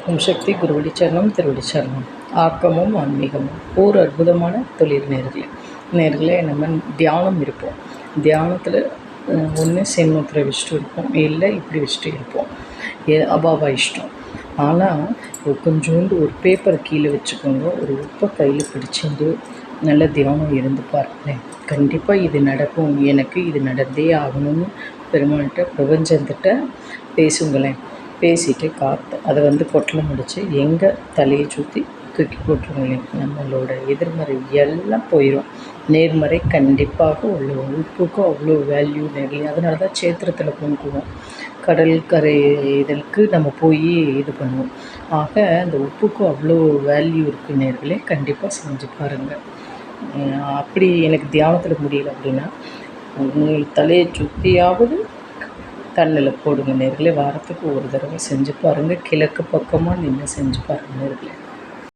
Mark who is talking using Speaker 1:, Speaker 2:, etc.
Speaker 1: ஓம் சக்தி குருவடி சரணம் திருவடி சரணம். ஆக்கமும் ஆன்மீகமும் ஓர் அற்புதமான தொழில் நேர்களே நம்ம தியானம் இருப்போம். தியானத்தில் ஒன்று சென்முத்திரை வச்சுட்டு இருப்போம், இல்லை இப்படி வச்சுட்டு இருப்போம், அபாவா இஷ்டம். ஆனால் கொஞ்சோண்டு ஒரு பேப்பர் கீழே வச்சுக்கோங்க, ஒரு உப்பை கையில் பிடிச்சிட்டு நல்ல தியானம் இருந்து பாருங்களேன். கண்டிப்பாக இது நடக்கும், எனக்கு இது நடந்தே ஆகணும்னு பெருமாள்கிட்ட பிரபஞ்சத்திட்ட பேசுங்களேன். பேசிட்டு காற்று அதை பொட்டலம் முடித்து எங்கள் தலையை சுற்றி தூக்கி போட்டுருங்களேன். நம்மளோட எதிர்மறை எல்லாம் போயிடும். நேர்மறை கண்டிப்பாக உள்ள உப்புக்கும் அவ்வளோ வேல்யூ நிறைய. அதனால தான் சேத்திரத்தில் பொங்குவோம், கடற்கரை இதற்கு நம்ம போய் இது பண்ணுவோம். ஆக அந்த உப்புக்கும் அவ்வளோ வேல்யூ இருக்குது நேர்களே. கண்டிப்பாக செஞ்சு பாருங்கள். அப்படி எனக்கு தியானத்தில் முடியல அப்படின்னா உங்கள் தலையை சுற்றியாவது தண்ணில் போடுங்க நேர்களே. வாரத்துக்கு ஒரு தடவை செஞ்சு பாருங்கள். கிழக்கு பக்கமாக நின்று செஞ்சு பாருங்கள் நேர்களே.